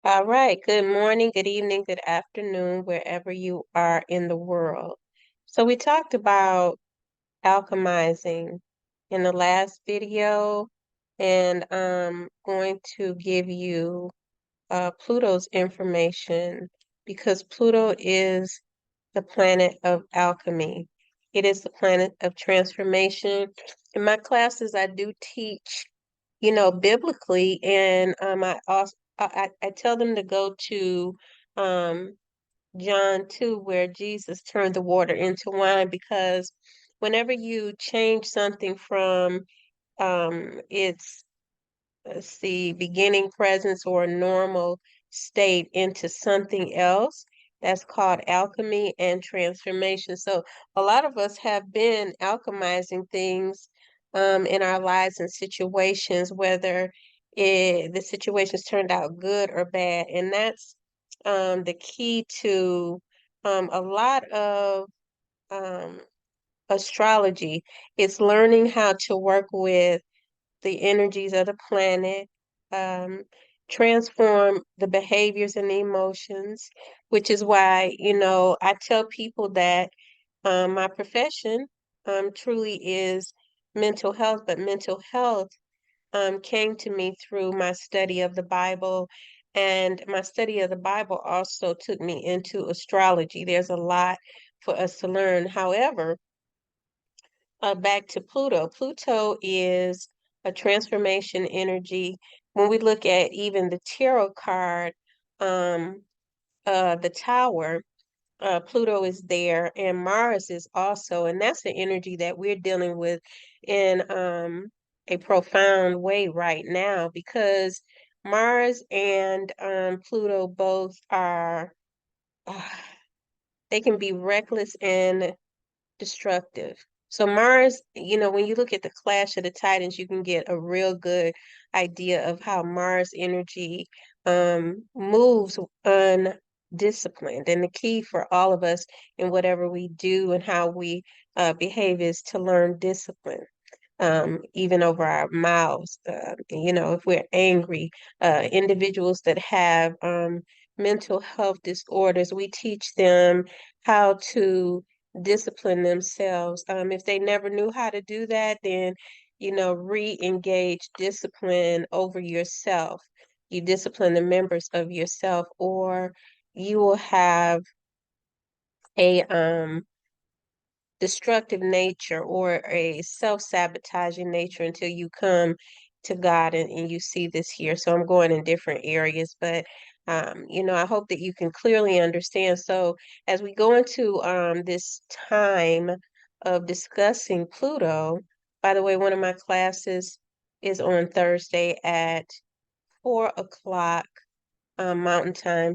All right. Good morning, good evening, good afternoon, wherever you are in the world. So we talked about alchemizing in the last video, and I'm going to give you Pluto's information because Pluto is the planet of alchemy. It is the planet of transformation. In my classes, I do teach, biblically, and I tell them to go to um, John 2, where Jesus turned the water into wine, because whenever you change something from its the beginning presence or normal state into something else. That's called alchemy and transformation. So a lot of us have been alchemizing things in our lives and situations, whether the situations turned out good or bad. And that's the key to a lot of um, astrology. It's learning how to work with the energies of the planet, um, transform the behaviors and the emotions, which is why, I tell people that my profession truly is mental health, but mental health came to me through my study of the Bible. And my study of the Bible also took me into astrology. There's a lot for us to learn. However, back to Pluto. Pluto is a transformation energy. When we look at even the tarot card, um, the tower, Pluto is there, and Mars is also, and that's the energy that we're dealing with in a profound way right now, because Mars and Pluto both are, uh, they can be reckless and destructive. So Mars, when you look at the clash of the Titans, you can get a real good idea of how Mars energy moves undisciplined. And the key for all of us in whatever we do and how we behave is to learn discipline. Even over our mouths, if we're angry, individuals that have mental health disorders, we teach them how to discipline themselves. If they never knew how to do that, then, re-engage discipline over yourself. You discipline the members of yourself, or you will have a destructive nature or a self-sabotaging nature until you come to God, and you see this here. So I'm going in different areas, but I hope that you can clearly understand. So as we go into this time of discussing Pluto, by the way, one of my classes is on Thursday at 4 o'clock Mountain Time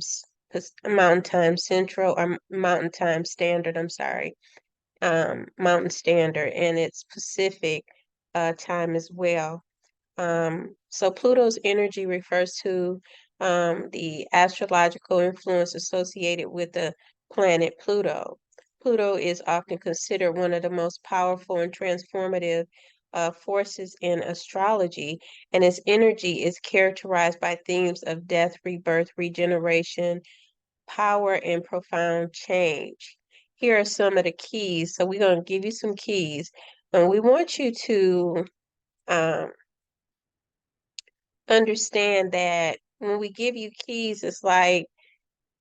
Central, or Mountain Time Standard, I'm sorry, Mountain Standard, and it's Pacific time as well. So Pluto's energy refers to the astrological influence associated with the planet Pluto. Pluto is often considered one of the most powerful and transformative forces in astrology, and its energy is characterized by themes of death, rebirth, regeneration, power, and profound change. Here are some of the keys. So we're going to give you some keys, and we want you to um, understand that when we give you keys, it's like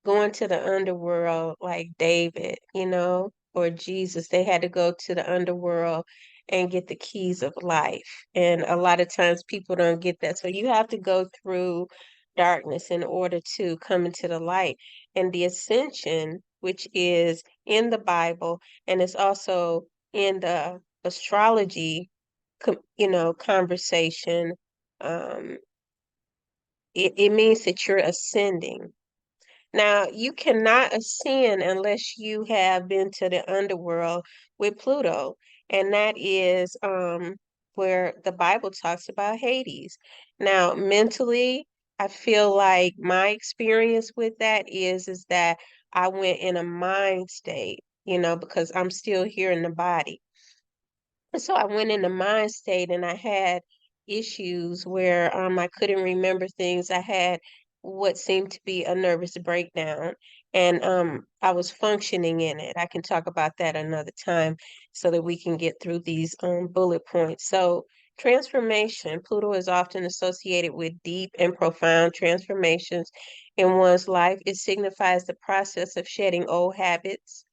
going to the underworld, like David, or Jesus. They had to go to the underworld and get the keys of life. And a lot of times people don't get that. So you have to go through darkness in order to come into the light. And the ascension, which is in the Bible, and it's also in the astrology, conversation, um, it means that you're ascending. Now, you cannot ascend unless you have been to the underworld with Pluto, and that is where the Bible talks about Hades. Now, mentally, I feel like my experience with that is that I went in a mind state, because I'm still here in the body. And so I went in the mind state, and I had issues where I couldn't remember things. I had what seemed to be a nervous breakdown. And I was functioning in it. I can talk about that another time so that we can get through these bullet points. So, transformation. Pluto is often associated with deep and profound transformations in one's life. It signifies the process of shedding old habits,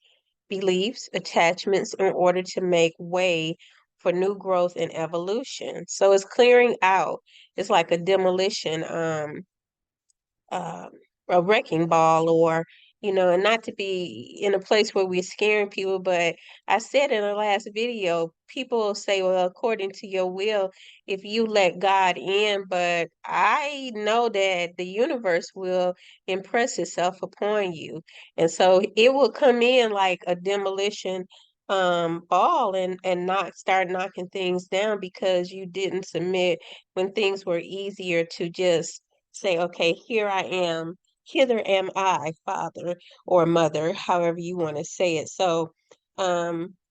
beliefs, attachments in order to make way for new growth and evolution. So it's clearing out. It's like a demolition um, a wrecking ball, or and not to be in a place where we're scaring people, but I said in the last video, people say, well, according to your will, if you let God in, but I know that the universe will impress itself upon you. And so it will come in like a demolition ball and start knocking things down because you didn't submit when things were easier to just say, okay, here I am, hither am I, father or mother, however you want to say it. So,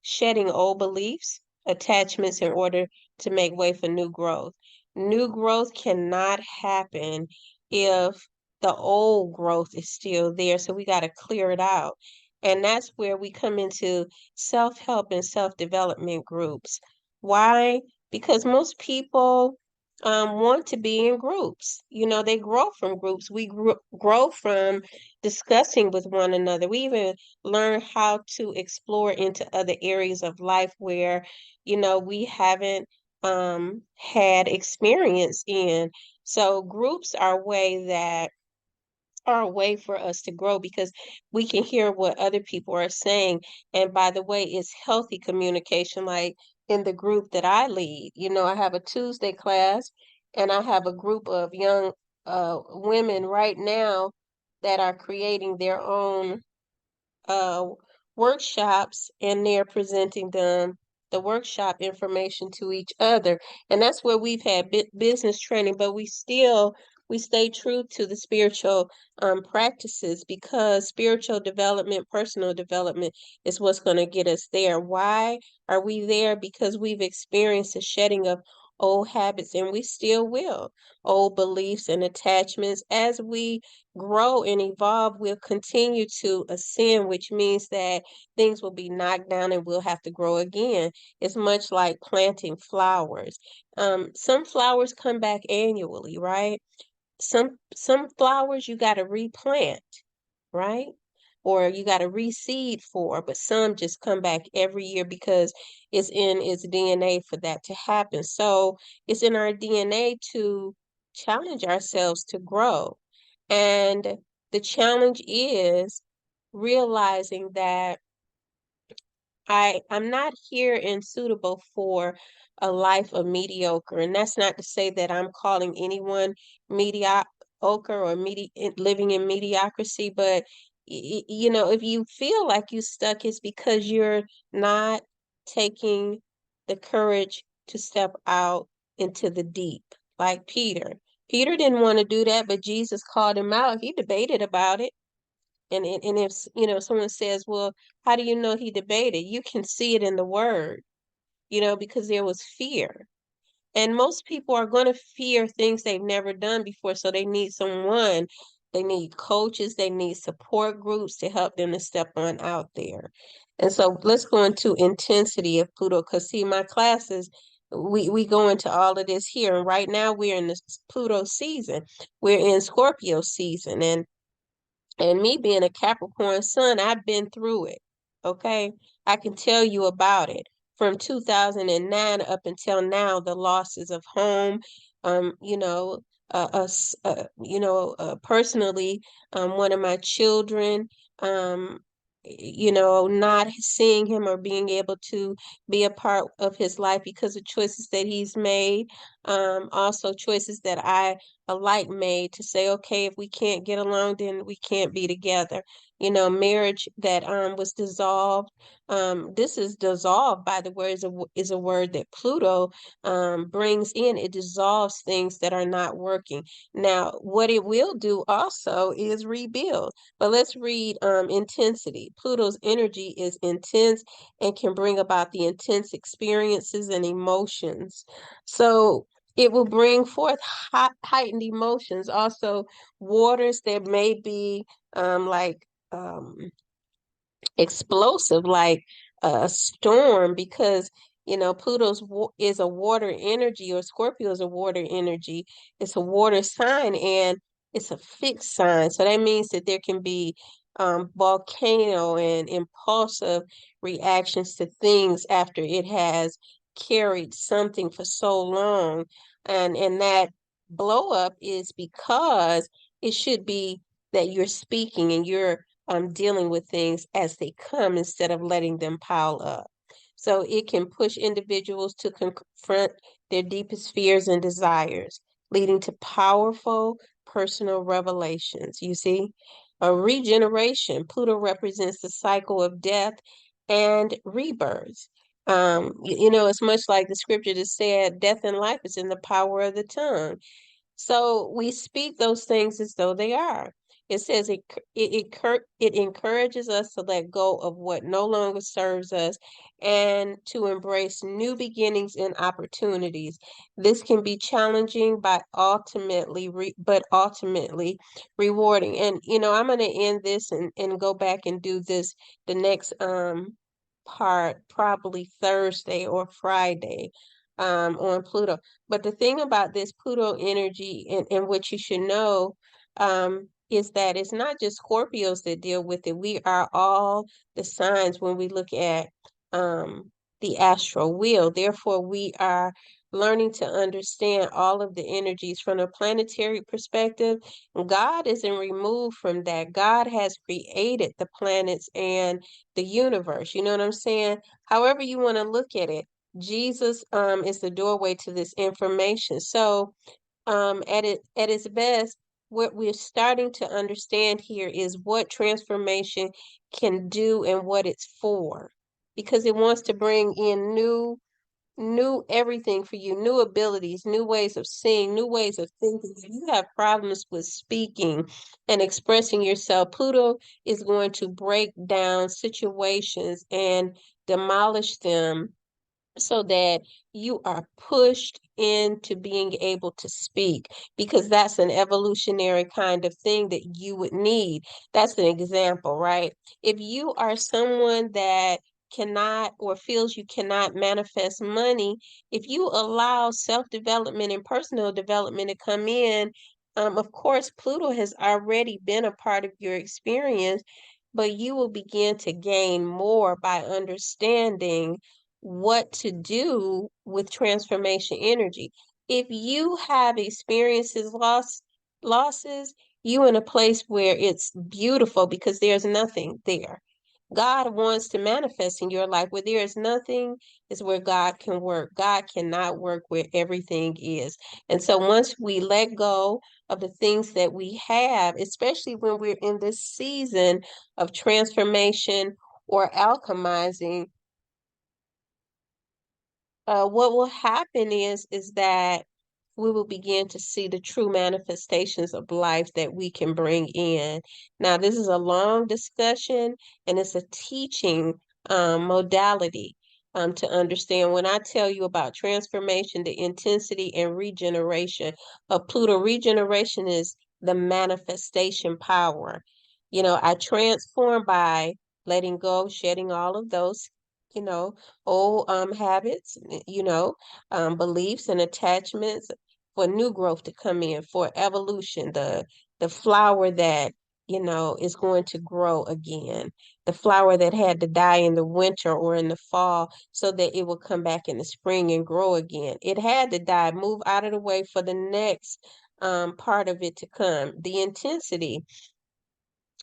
shedding old beliefs, attachments in order to make way for new growth. New growth cannot happen if the old growth is still there. So we got to clear it out. And that's where we come into self-help and self-development groups. Why? Because most people want to be in groups. They grow from groups. We grow from discussing with one another. We even learn how to explore into other areas of life where, we haven't had experience in. So groups are a way for us to grow because we can hear what other people are saying. And by the way, it's healthy communication. Like in the group that I lead, I have a Tuesday class and I have a group of young women right now that are creating their own uh, workshops, and they're presenting the workshop information to each other. And that's where we've had business training, but we stay true to the spiritual practices, because spiritual development, personal development is what's going to get us there. Why are we there? Because we've experienced a shedding of old habits, and we still will. Old beliefs and attachments. As we grow and evolve, we'll continue to ascend, which means that things will be knocked down and we'll have to grow again. It's much like planting flowers. Some flowers come back annually, right? Some flowers you got to replant, right? Or you got to reseed for, but some just come back every year because it's in its DNA for that to happen. So it's in our DNA to challenge ourselves to grow. And the challenge is realizing that I'm not here and suitable for a life of mediocre. And that's not to say that I'm calling anyone mediocre or living in mediocrity, but if you feel like you stuck, it's because you're not taking the courage to step out into the deep, like Peter. Peter didn't want to do that, but Jesus called him out. He debated about it. And if someone says, well, how do you know he debated? You can see it in the word, because there was fear. And most people are going to fear things they've never done before. So they need someone, they need coaches, they need support groups to help them to step on out there. And so let's go into intensity of Pluto, because see, my classes, we go into all of this here. And right now we're in the Pluto season. We're in Scorpio season. And me being a Capricorn sun, I've been through it. Okay. I can tell you about it. From 2009 up until now, the losses of home, personally, one of my children, not seeing him or being able to be a part of his life because of choices that he's made. Also choices that I alike made to say, okay, if we can't get along, then we can't be together. Marriage that was dissolved. This is dissolved, by the way, is a word that Pluto brings in. It dissolves things that are not working. Now, what it will do also is rebuild. But let's read intensity. Pluto's energy is intense and can bring about the intense experiences and emotions. So It will bring forth heightened emotions. Also, waters that may be like explosive, like a storm, because Pluto's is a water energy, or Scorpio is a water energy. It's a water sign, and it's a fixed sign. So that means that there can be volcano and impulsive reactions to things after it has carried something for so long. And that blow up is because it should be that you're speaking and you're dealing with things as they come instead of letting them pile up. So it can push individuals to confront their deepest fears and desires, leading to powerful personal revelations. You see, a regeneration. Pluto represents the cycle of death and rebirth. It's much like the scripture that said, death and life is in the power of the tongue. So we speak those things as though they are. It says it encourages us to let go of what no longer serves us and to embrace new beginnings and opportunities. This can be challenging, but ultimately rewarding. And I'm going to end this and go back and do this the next part, probably Thursday or Friday, on Pluto. But the thing about this Pluto energy, and what you should know, is that it's not just Scorpios that deal with it. We are all the signs when we look at the astral wheel. Therefore, we are learning to understand all of the energies from a planetary perspective. God isn't removed from that. God has created the planets and the universe. You know what I'm saying? However you want to look at it, Jesus is the doorway to this information. So at its best, what we're starting to understand here is what transformation can do and what it's for, because it wants to bring in new everything for you, new abilities, new ways of seeing, new ways of thinking. If you have problems with speaking and expressing yourself, Pluto is going to break down situations and demolish them so that you are pushed into being able to speak, because that's an evolutionary kind of thing that you would need. That's an example, right? If you are someone that cannot or feels you cannot manifest money, if you allow self-development and personal development to come in, of course, Pluto has already been a part of your experience, but you will begin to gain more by understanding what to do with transformation energy. If you have experiences losses, you in a place where it's beautiful because there's nothing there. God wants to manifest in your life. Where there is nothing is where God can work. God cannot work where everything is. And so once we let go of the things that we have, especially when we're in this season of transformation or alchemizing, what will happen is that we will begin to see the true manifestations of life that we can bring in. Now, this is a long discussion, and it's a teaching modality to understand. When I tell you about transformation, the intensity and regeneration of Pluto, regeneration is the manifestation power. I transform by letting go, shedding all of those, you know, old habits, beliefs and attachments, for new growth to come in, for evolution, the flower that is going to grow again, the flower that had to die in the winter or in the fall so that it will come back in the spring and grow again. It had to die, move out of the way for the next part of it to come. The intensity,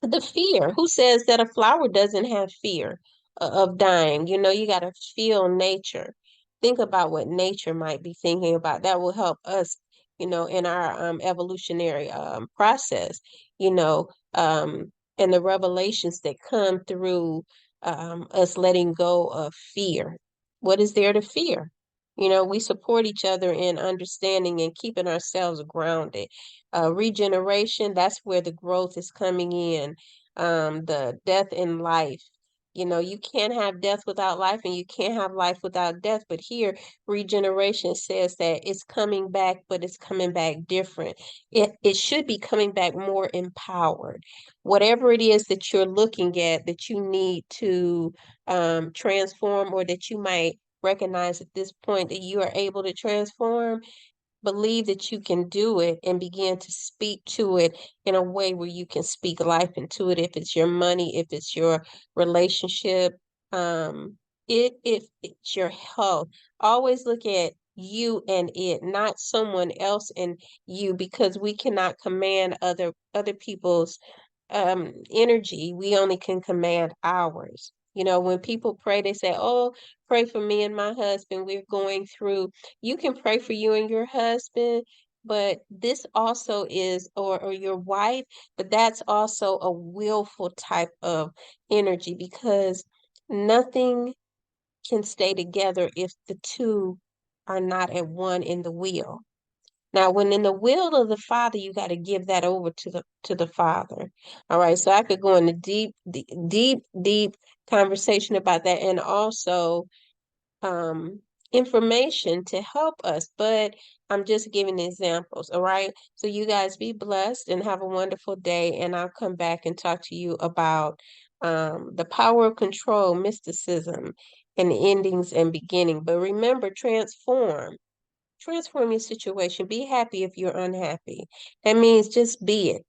the fear. Who says that a flower doesn't have fear of dying? You got to feel nature. Think about what nature might be thinking about. That will help us, in our evolutionary process, you know, and the revelations that come through us letting go of fear. What is there to fear? We support each other in understanding and keeping ourselves grounded. Regeneration, that's where the growth is coming in. The death in life. You know, you can't have death without life, and you can't have life without death. But here, regeneration says that it's coming back, but it's coming back different. It should be coming back more empowered. Whatever it is that you're looking at that you need to transform, or that you might recognize at this point that you are able to transform, believe that you can do it and begin to speak to it in a way where you can speak life into it. If it's your money, if it's your relationship, if it's your health, always look at you and it, not someone else and you, because we cannot command other people's energy. We only can command ours. You know, when people pray, they say, "Oh, pray for me and my husband. We're going through." You can pray for you and your husband, but this also is, or your wife, but that's also a willful type of energy, because nothing can stay together if the two are not at one in the will. Now, when in the will of the Father, you got to give that over to the Father. All right. So I could go into deep conversation about that, and also um information to help us. But I'm just giving examples. All right. So you guys be blessed and have a wonderful day. And I'll come back and talk to you about the power of control, mysticism, and endings and beginning. But remember, transform your situation. Be happy if you're unhappy. That means just be it.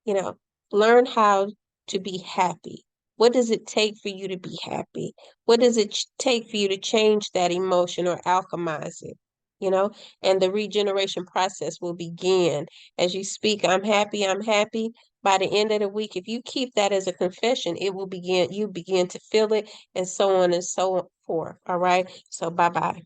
You know, learn how to be happy. What does it take for you to be happy? What does it take for you to change that emotion or alchemize it? You know, and the regeneration process will begin as you speak, "I'm happy, I'm happy." By the end of the week, if you keep that as a confession, it will begin, you begin to feel it, and so on and so forth. All right. So bye bye.